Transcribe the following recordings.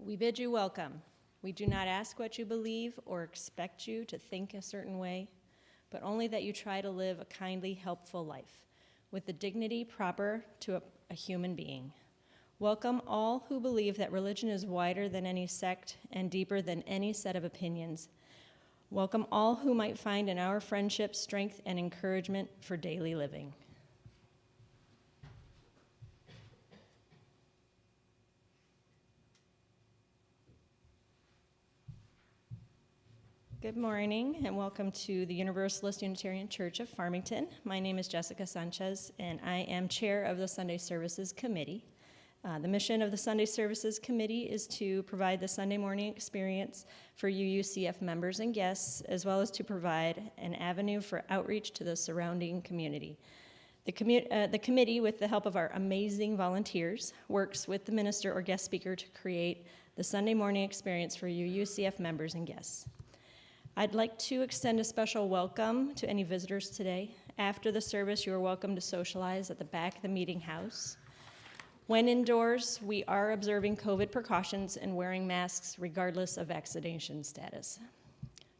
We bid you welcome. We do not ask what you believe or expect you to think a certain way, but only that you try to live a kindly, helpful life with the dignity proper to a human being. Welcome all who believe that religion is wider than any sect and deeper than any set of opinions. Welcome all who might find in our friendship strength and encouragement for daily living. Good morning and welcome to the Universalist Unitarian Church of Farmington. My name is Jessica Sanchez and I am chair of the Sunday Services Committee. The mission of the Sunday Services Committee is to provide the Sunday morning experience for UUCF members and guests, as well as to provide an avenue for outreach to the surrounding community. The committee, with the help of our amazing volunteers, works with the minister or guest speaker to create the Sunday morning experience for UUCF members and guests. I'd like to extend a special welcome to any visitors today. After the service, you are welcome to socialize at the back of the meeting house. When indoors, we are observing COVID precautions and wearing masks regardless of vaccination status.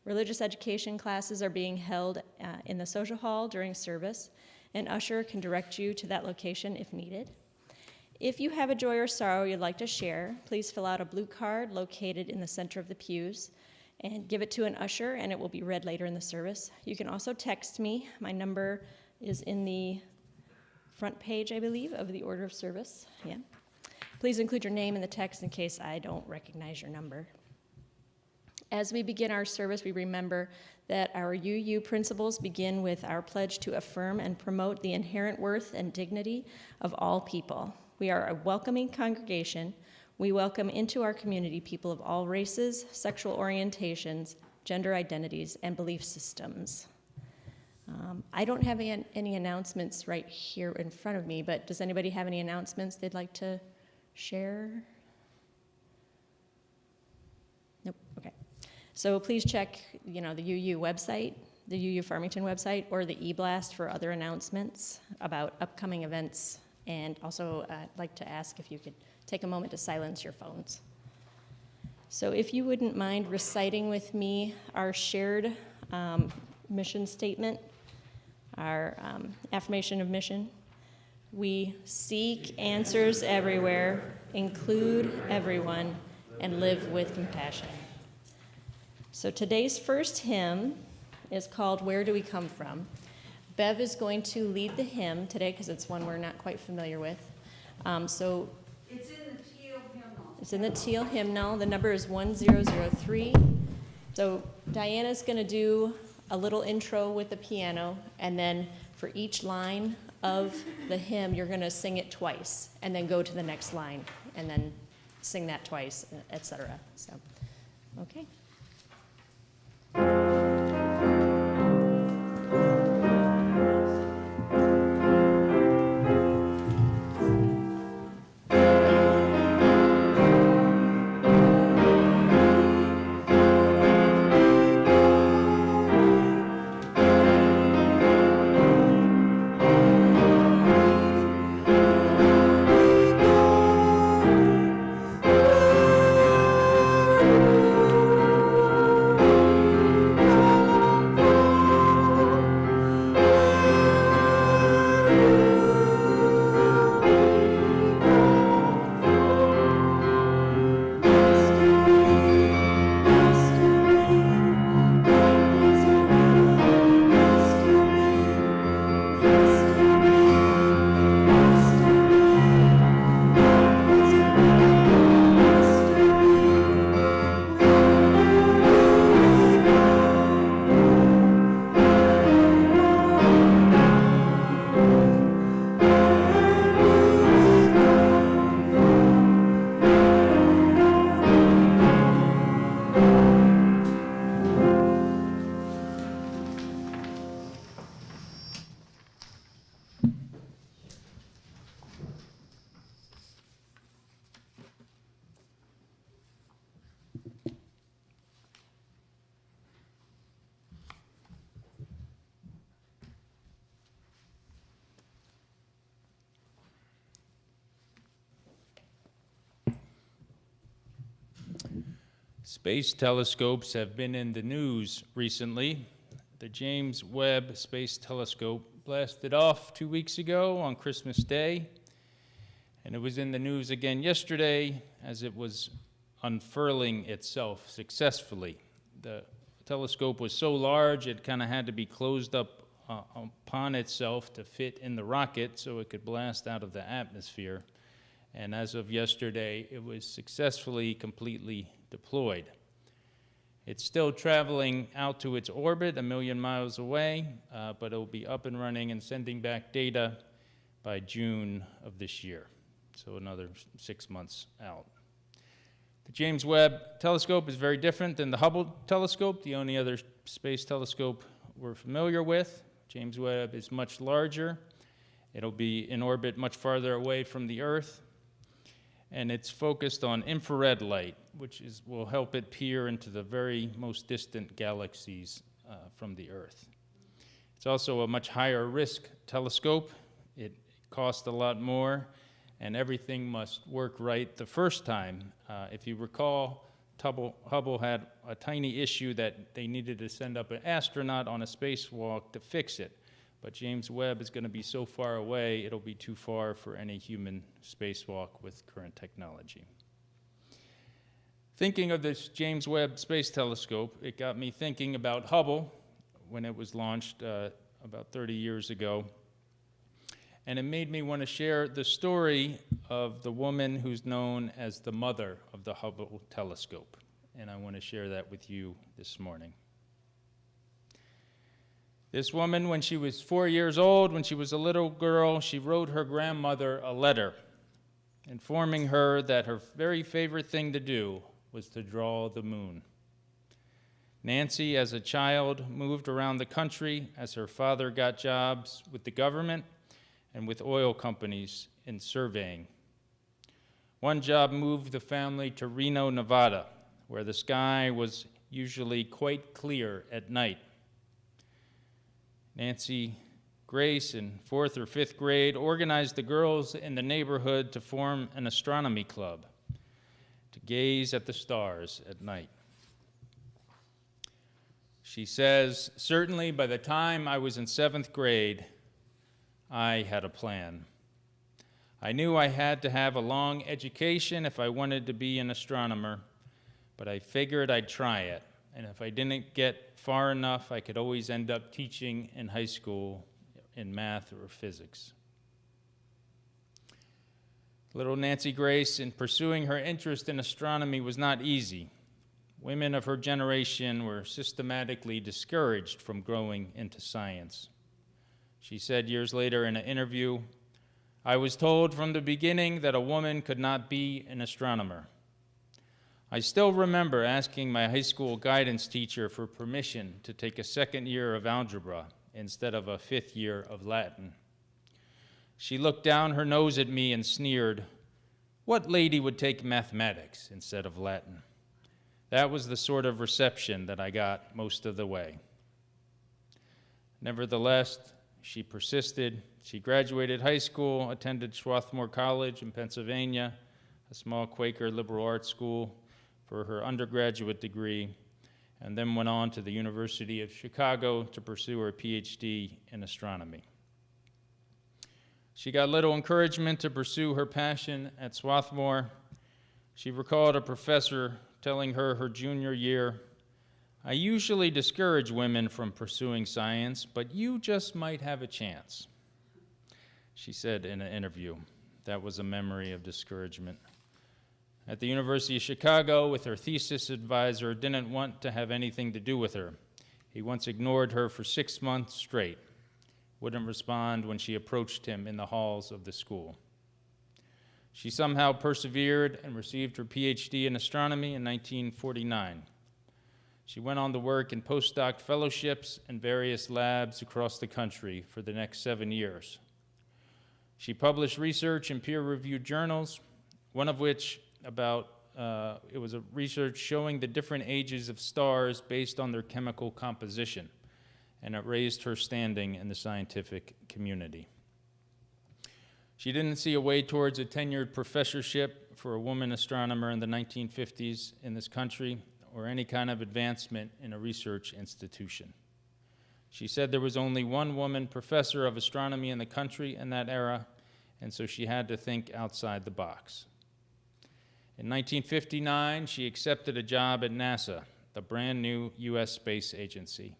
Religious education classes are being held in the social hall during service. An usher can direct you to that location if needed. If you have a joy or sorrow you'd like to share, please fill out a blue card located in the center of the pews and give it to an usher, and it will be read later in the service. You can also text me. My number is in the front page, I believe, of the order of service. Yeah. Please include your name in the text in case I don't recognize your number. As we begin our service, we remember that our UU principles begin with our pledge to affirm and promote the inherent worth and dignity of all people. We are a welcoming congregation. We welcome into our community people of all races, sexual orientations, gender identities, and belief systems. I don't have any announcements right here in front of me, but does anybody have any announcements they'd like to share? Nope, okay. So please check, the UU website, the UU Farmington website, or the e-blast for other announcements about upcoming events. And also, I'd like to ask if you could take a moment to silence your phones. So if you wouldn't mind reciting with me our shared mission statement, our affirmation of mission. We seek answers everywhere, include everyone, and live with compassion. So today's first hymn is called Where Do We Come From? Bev is going to lead the hymn today because it's one we're not quite familiar with. So it's in the teal hymnal. It's in the teal hymnal. The number is 1003. So Diana's going to do a little intro with the piano, and then for each line of the hymn, you're going to sing it twice, and then go to the next line, and then sing that twice, etc. So, okay. Space telescopes have been in the news recently. The James Webb Space Telescope blasted off 2 weeks ago on Christmas Day, and it was in the news again yesterday as it was unfurling itself successfully. The telescope was so large it kind of had to be closed up upon itself to fit in the rocket so it could blast out of the atmosphere. And as of yesterday, it was successfully completely deployed. It's still traveling out to its orbit 1 million miles away, but it'll be up and running and sending back data by June of this year, so another 6 months out. The James Webb Telescope is very different than the Hubble Telescope, the only other space telescope we're familiar with. James Webb is much larger. It'll be in orbit much farther away from the Earth, and it's focused on infrared light, which will help it peer into the very most distant galaxies from the Earth. It's also a much higher risk telescope. It costs a lot more, and everything must work right the first time. If you recall, Hubble had a tiny issue that they needed to send up an astronaut on a spacewalk to fix it. But James Webb is going to be so far away, it'll be too far for any human spacewalk with current technology. Thinking of this James Webb Space Telescope, it got me thinking about Hubble when it was launched about 30 years ago. And it made me want to share the story of the woman who's known as the mother of the Hubble Telescope. And I want to share that with you this morning. This woman, when she was 4 years old, when she was a little girl, she wrote her grandmother a letter informing her that her very favorite thing to do was to draw the moon. Nancy, as a child, moved around the country as her father got jobs with the government and with oil companies in surveying. One job moved the family to Reno, Nevada, where the sky was usually quite clear at night. Nancy Grace, in 4th or 5th grade, organized the girls in the neighborhood to form an astronomy club to gaze at the stars at night. She says, "Certainly by the time I was in 7th grade, I had a plan. I knew I had to have a long education if I wanted to be an astronomer, but I figured I'd try it. And if I didn't get far enough, I could always end up teaching in high school in math or physics." Little Nancy Grace, in pursuing her interest in astronomy, was not easy. Women of her generation were systematically discouraged from growing into science. She said years later in an interview, "I was told from the beginning that a woman could not be an astronomer. I still remember asking my high school guidance teacher for permission to take a 2nd year of algebra instead of a 5th year of Latin. She looked down her nose at me and sneered, 'What lady would take mathematics instead of Latin?' That was the sort of reception that I got most of the way." Nevertheless, she persisted. She graduated high school, attended Swarthmore College in Pennsylvania, a small Quaker liberal arts school, for her undergraduate degree, and then went on to the University of Chicago to pursue her PhD in astronomy. She got little encouragement to pursue her passion at Swarthmore. She recalled a professor telling her junior year, "I usually discourage women from pursuing science, but you just might have a chance," she said in an interview. That was a memory of discouragement. At the University of Chicago, with her thesis advisor, didn't want to have anything to do with her. He once ignored her for 6 months straight, wouldn't respond when she approached him in the halls of the school. She somehow persevered and received her PhD in astronomy in 1949. She went on to work in postdoc fellowships in various labs across the country for the next 7 years. She published research in peer-reviewed journals, one of which it was a research showing the different ages of stars based on their chemical composition, and it raised her standing in the scientific community. She didn't see a way towards a tenured professorship for a woman astronomer in the 1950s in this country, or any kind of advancement in a research institution. She said there was only one woman professor of astronomy in the country in that era, and so she had to think outside the box. In 1959, she accepted a job at NASA, the brand new U.S. space agency,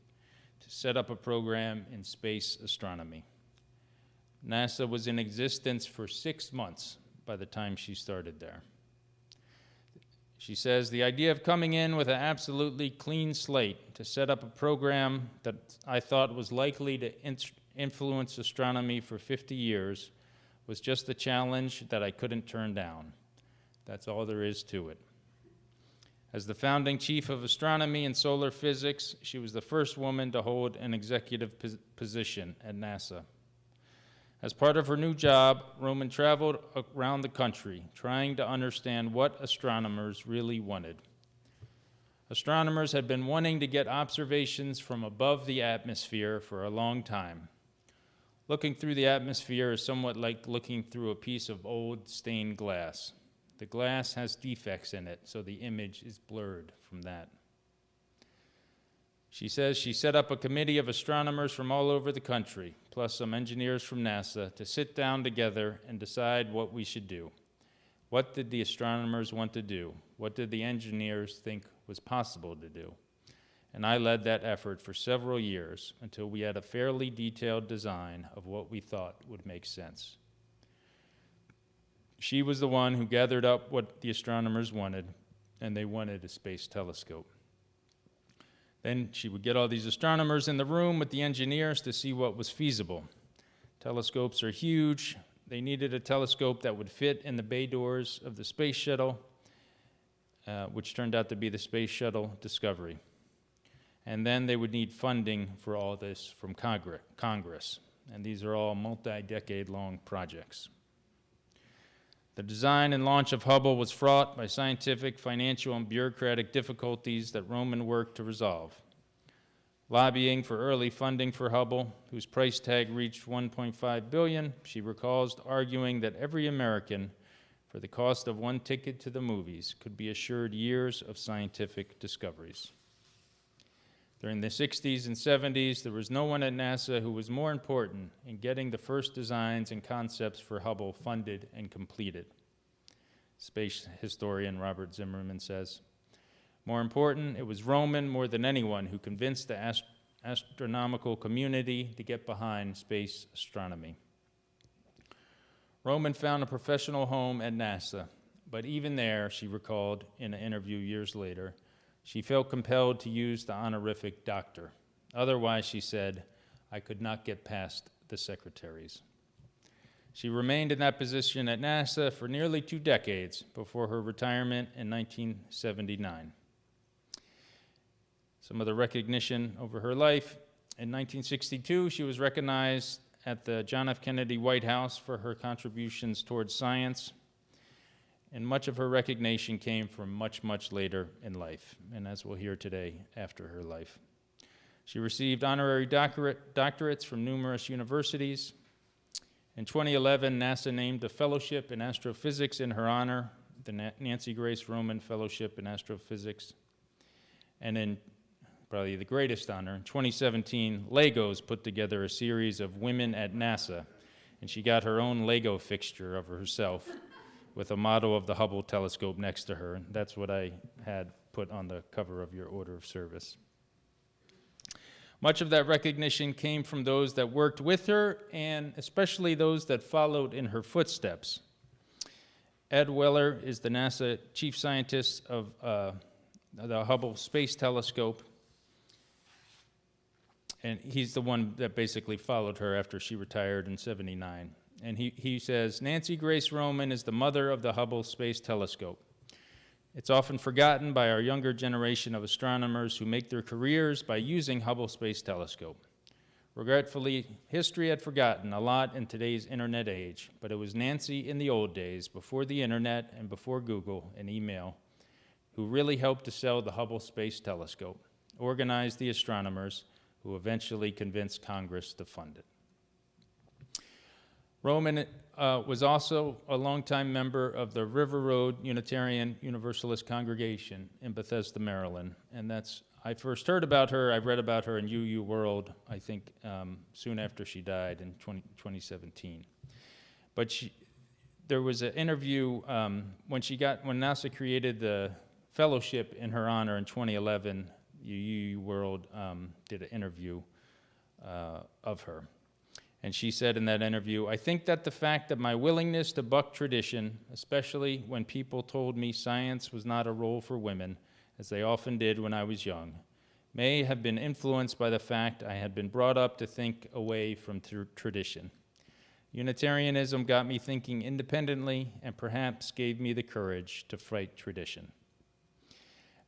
to set up a program in space astronomy. NASA was in existence for 6 months by the time she started there. She says, the idea of coming in with an absolutely clean slate to set up a program that I thought was likely to influence astronomy for 50 years was just a challenge that I couldn't turn down. That's all there is to it. As the founding chief of astronomy and solar physics, she was the first woman to hold an executive position at NASA. As part of her new job, Roman traveled around the country, trying to understand what astronomers really wanted. Astronomers had been wanting to get observations from above the atmosphere for a long time. Looking through the atmosphere is somewhat like looking through a piece of old stained glass. The glass has defects in it, so the image is blurred from that. She says she set up a committee of astronomers from all over the country, plus some engineers from NASA, to sit down together and decide what we should do. What did the astronomers want to do? What did the engineers think was possible to do? And I led that effort for several years until we had a fairly detailed design of what we thought would make sense. She was the one who gathered up what the astronomers wanted, and they wanted a space telescope. Then she would get all these astronomers in the room with the engineers to see what was feasible. Telescopes are huge. They needed a telescope that would fit in the bay doors of the space shuttle, which turned out to be the Space Shuttle Discovery. And then they would need funding for all this from Congress. And these are all multi-decade-long projects. The design and launch of Hubble was fraught by scientific, financial, and bureaucratic difficulties that Roman worked to resolve. Lobbying for early funding for Hubble, whose price tag reached $1.5 billion, she recalls arguing that every American, for the cost of one ticket to the movies, could be assured years of scientific discoveries. During the 60s and 70s, there was no one at NASA who was more important in getting the first designs and concepts for Hubble funded and completed. Space historian Robert Zimmerman says, more important, it was Roman more than anyone who convinced the astronomical community to get behind space astronomy. Roman found a professional home at NASA, but even there, she recalled in an interview years later, she felt compelled to use the honorific doctor. Otherwise, she said, I could not get past the secretaries. She remained in that position at NASA for nearly 2 decades before her retirement in 1979. Some of the recognition over her life. In 1962, she was recognized at the John F. Kennedy White House for her contributions towards science. And much of her recognition came from much, much later in life, and as we'll hear today, after her life. She received honorary doctorates from numerous universities. In 2011, NASA named a fellowship in astrophysics in her honor, the Nancy Grace Roman Fellowship in Astrophysics. And in probably the greatest honor, in 2017, Legos put together a series of women at NASA, and she got her own Lego fixture of herself with a model of the Hubble Telescope next to her. That's what I had put on the cover of your order of service. Much of that recognition came from those that worked with her, and especially those that followed in her footsteps. Ed Weller is the NASA chief scientist of the Hubble Space Telescope, and he's the one that basically followed her after she retired in '79. And he says, Nancy Grace Roman is the mother of the Hubble Space Telescope. It's often forgotten by our younger generation of astronomers who make their careers by using Hubble Space Telescope. Regretfully, history had forgotten a lot in today's internet age, but it was Nancy in the old days, before the internet and before Google and email, who really helped to sell the Hubble Space Telescope, organized the astronomers, who eventually convinced Congress to fund it. Roman was also a longtime member of the River Road Unitarian Universalist congregation in Bethesda, Maryland. And I first heard about her, I read about her in UU World, I think soon after she died in 2017. But there was an interview when NASA created the fellowship in her honor in 2011, UU World did an interview of her. And she said in that interview, "I think that the fact that my willingness to buck tradition, especially when people told me science was not a role for women, as they often did when I was young, may have been influenced by the fact I had been brought up to think away from tradition. Unitarianism got me thinking independently and perhaps gave me the courage to fight tradition."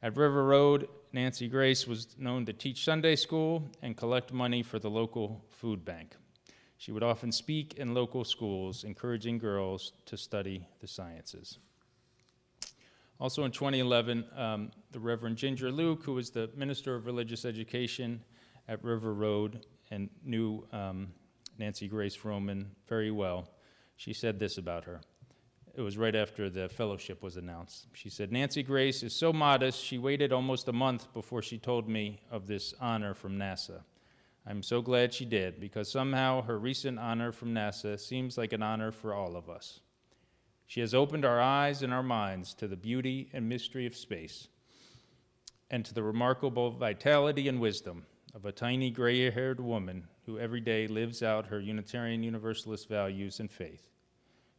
At River Road, Nancy Grace was known to teach Sunday school and collect money for the local food bank. She would often speak in local schools, encouraging girls to study the sciences. Also in 2011, the Reverend Ginger Luke, who was the Minister of Religious Education at River Road and knew Nancy Grace Roman very well, she said this about her. It was right after the fellowship was announced. She said, "Nancy Grace is so modest, she waited almost a month before she told me of this honor from NASA. I'm so glad she did, because somehow her recent honor from NASA seems like an honor for all of us. She has opened our eyes and our minds to the beauty and mystery of space, and to the remarkable vitality and wisdom of a tiny gray-haired woman who every day lives out her Unitarian Universalist values and faith.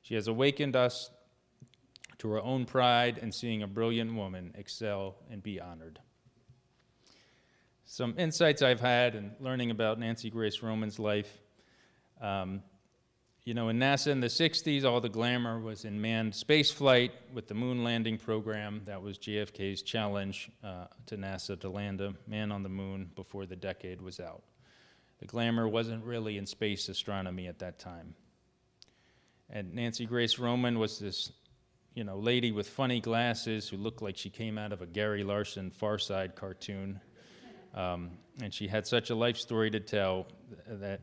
She has awakened us to our own pride in seeing a brilliant woman excel and be honored." Some insights I've had in learning about Nancy Grace Roman's life. In NASA in the 60s, all the glamour was in manned space flight with the moon landing program. That was JFK's challenge to NASA to land a man on the moon before the decade was out. The glamour wasn't really in space astronomy at that time. And Nancy Grace Roman was this lady with funny glasses who looked like she came out of a Gary Larson Far Side cartoon. And she had such a life story to tell that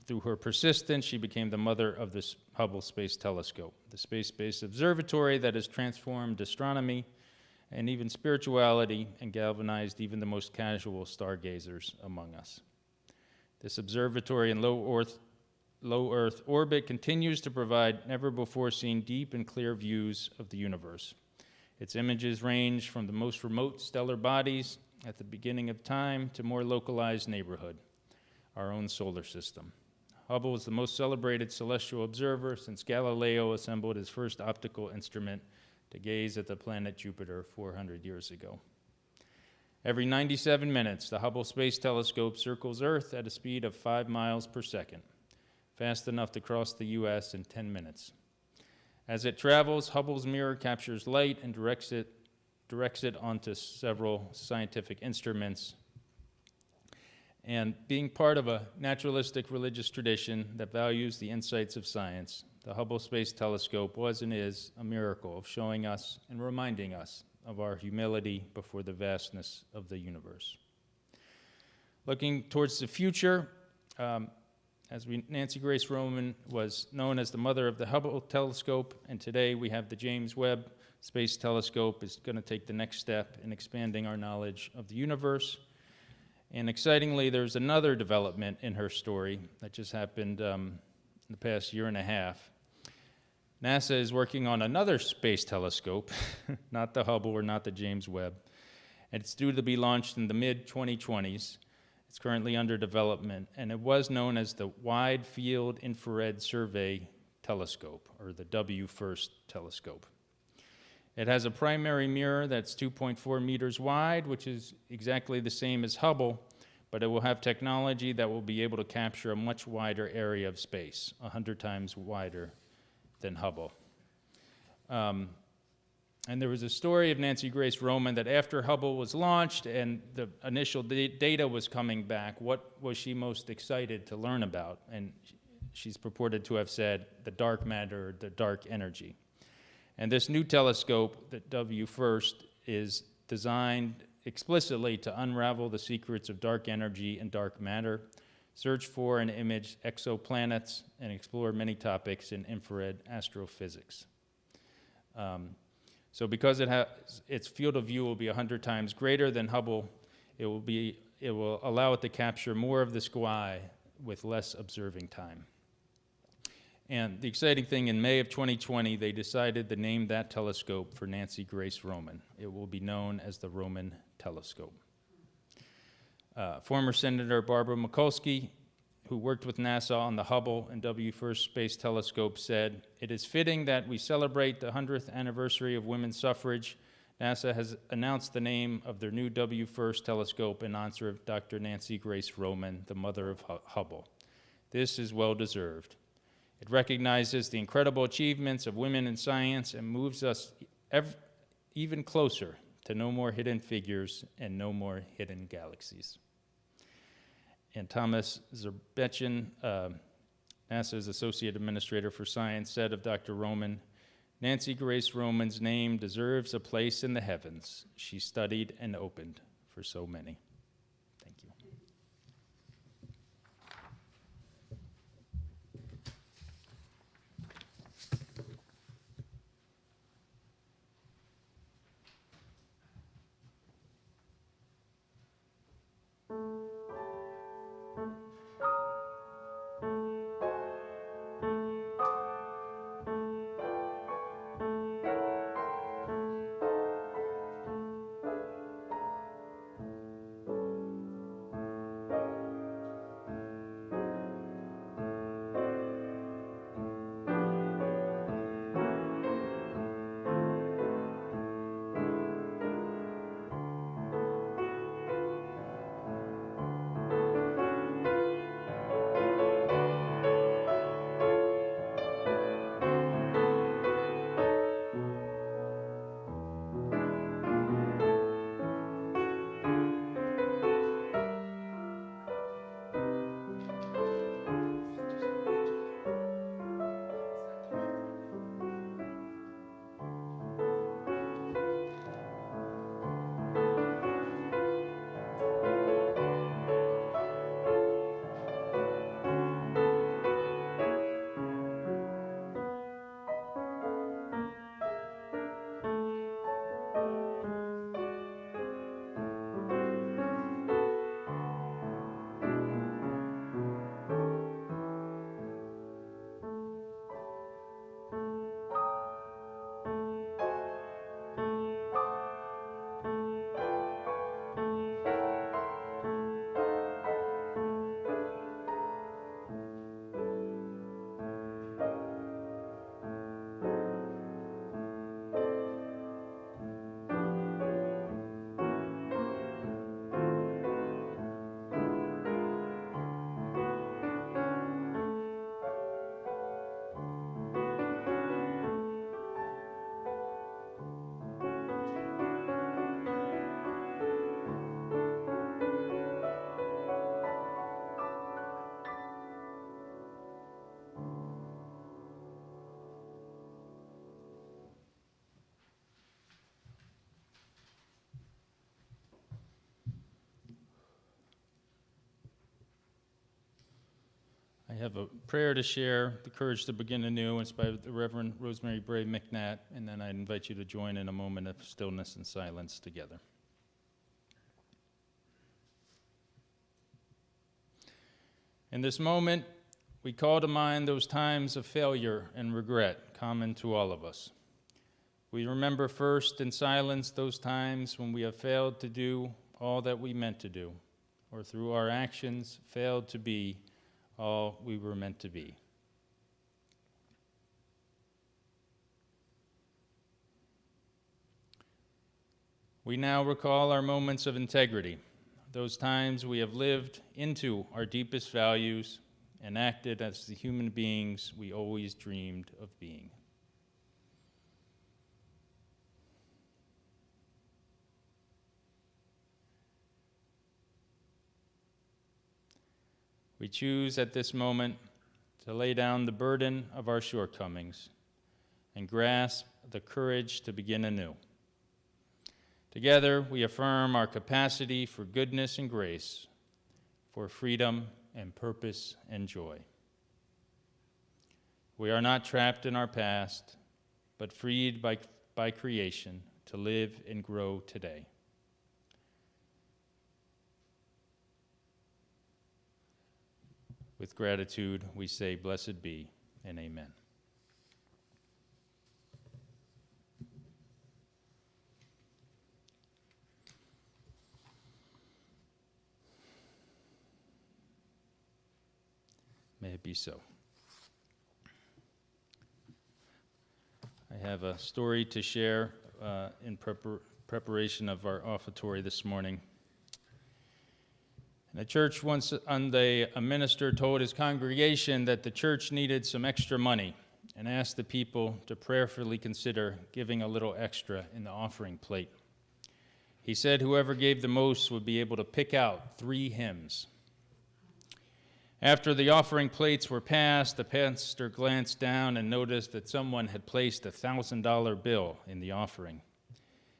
through her persistence, she became the mother of this Hubble Space Telescope, the space-based observatory that has transformed astronomy and even spirituality and galvanized even the most casual stargazers among us. This observatory in low Earth orbit continues to provide never-before-seen deep and clear views of the universe. Its images range from the most remote stellar bodies at the beginning of time to more localized neighborhood, our own solar system. Hubble is the most celebrated celestial observer since Galileo assembled his first optical instrument to gaze at the planet Jupiter 400 years ago. Every 97 minutes, the Hubble Space Telescope circles Earth at a speed of 5 miles per second, fast enough to cross the U.S. in 10 minutes. As it travels, Hubble's mirror captures light and directs it onto several scientific instruments. And being part of a naturalistic religious tradition that values the insights of science, the Hubble Space Telescope was and is a miracle of showing us and reminding us of our humility before the vastness of the universe. Looking towards the future, Nancy Grace Roman was known as the mother of the Hubble Telescope, and today we have the James Webb Space Telescope is going to take the next step in expanding our knowledge of the universe. And excitingly, there's another development in her story that just happened in the past year and a half. NASA is working on another space telescope, not the Hubble or not the James Webb, and it's due to be launched in the mid-2020s. It's currently under development, and it was known as the Wide Field Infrared Survey Telescope, or the Wfirst Telescope. It has a primary mirror that's 2.4 meters wide, which is exactly the same as Hubble, but it will have technology that will be able to capture a much wider area of space, 100 times wider than Hubble. And there was a story of Nancy Grace Roman that after Hubble was launched and the initial data was coming back, what was she most excited to learn about? And she's purported to have said the dark matter, the dark energy. And this new telescope, the Wfirst, is designed explicitly to unravel the secrets of dark energy and dark matter, search for and image exoplanets, and explore many topics in infrared astrophysics. So because its field of view will be 100 times greater than Hubble, it will allow it to capture more of the sky with less observing time. And the exciting thing, in May of 2020, they decided to name that telescope for Nancy Grace Roman. It will be known as the Roman Telescope. Former Senator Barbara Mikulski, who worked with NASA on the Hubble and Wfirst Space Telescope, said, "It is fitting that we celebrate the 100th anniversary of women's suffrage. NASA has announced the name of their new Wfirst Telescope in honor of Dr. Nancy Grace Roman, the mother of Hubble. This is well-deserved. It recognizes the incredible achievements of women in science and moves us even closer to no more hidden figures and no more hidden galaxies." And Thomas Zerbetchen, NASA's Associate Administrator for Science, said of Dr. Roman, "Nancy Grace Roman's name deserves a place in the heavens. She studied and opened for so many." Thank you. I have a prayer to share, the courage to begin anew, inspired by the Reverend Rosemary Bray McNatt, and then I invite you to join in a moment of stillness and silence together. In this moment, we call to mind those times of failure and regret common to all of us. We remember first in silence those times when we have failed to do all that we meant to do, or through our actions failed to be all we were meant to be. We now recall our moments of integrity, those times we have lived into our deepest values and acted as the human beings we always dreamed of being. We choose at this moment to lay down the burden of our shortcomings and grasp the courage to begin anew. Together, we affirm our capacity for goodness and grace, for freedom and purpose and joy. We are not trapped in our past, but freed by creation to live and grow today. With gratitude, we say, blessed be and amen. May it be so. I have a story to share in preparation of our offertory this morning. In a church once, a minister told his congregation that the church needed some extra money and asked the people to prayerfully consider giving a little extra in the offering plate. He said whoever gave the most would be able to pick out 3 hymns. After the offering plates were passed, the pastor glanced down and noticed that someone had placed a $1,000 bill in the offering.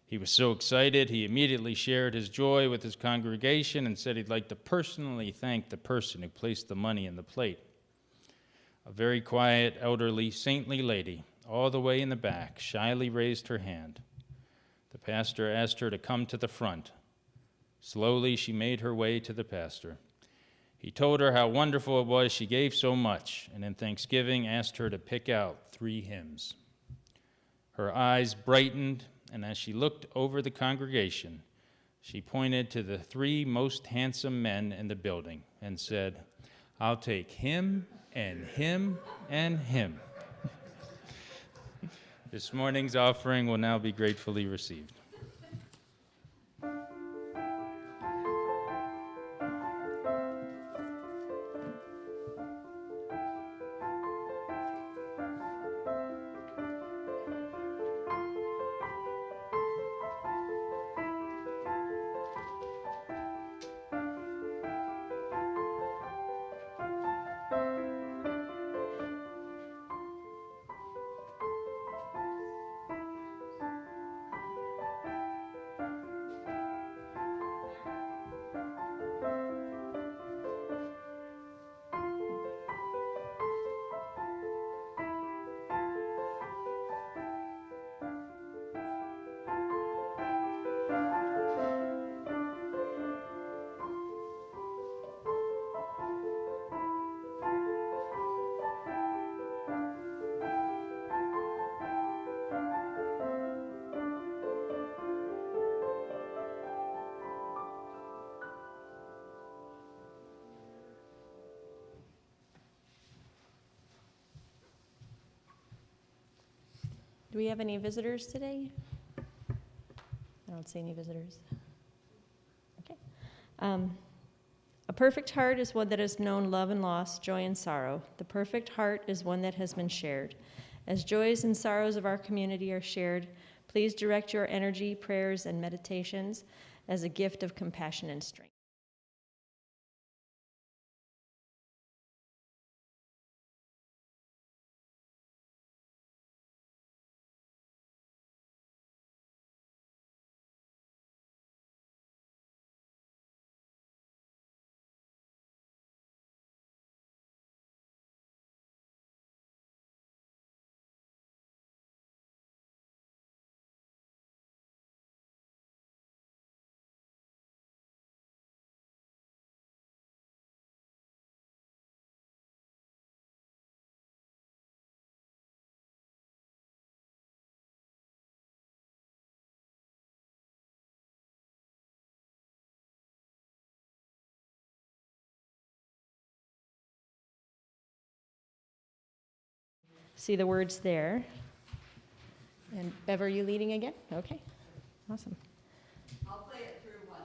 He was so excited, he immediately shared his joy with his congregation and said he'd like to personally thank the person who placed the money in the plate. A very quiet, elderly, saintly lady, all the way in the back, shyly raised her hand. The pastor asked her to come to the front. Slowly, she made her way to the pastor. He told her how wonderful it was she gave so much, and in thanksgiving asked her to pick out 3 hymns. Her eyes brightened, and as she looked over the congregation, she pointed to the 3 most handsome men in the building and said, "I'll take him and him and him." This morning's offering will now be gratefully received. Do we have any visitors today? I don't see any visitors. Okay. A perfect heart is one that has known love and loss, joy and sorrow. The perfect heart is one that has been shared. As joys and sorrows of our community are shared, please direct your energy, prayers, and meditations as a gift of compassion and strength. See the words there. And Bev, are you leading again? Okay, awesome. I'll play it through once.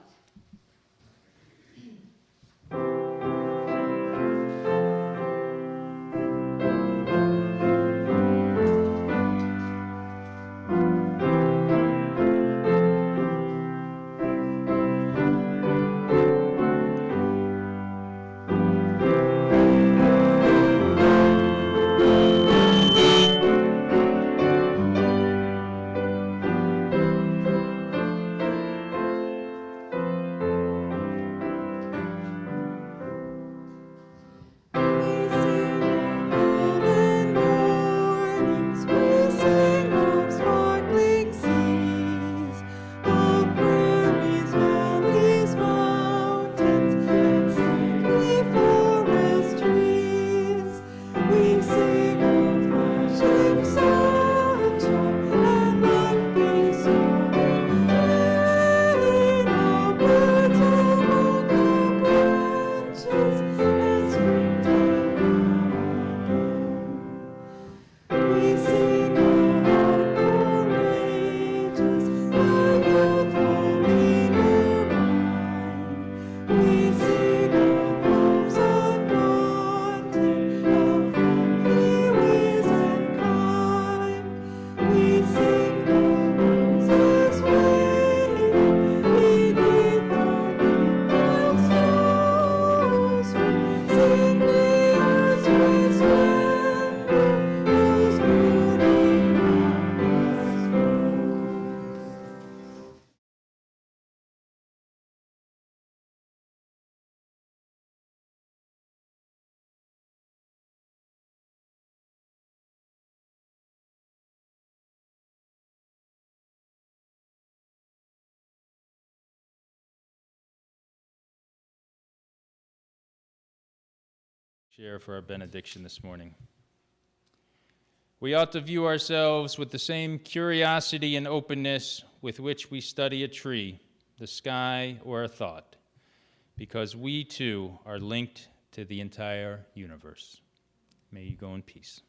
Share for our benediction this morning. We ought to view ourselves with the same curiosity and openness with which we study a tree, the sky, or a thought, because we too are linked to the entire universe. May you go in peace.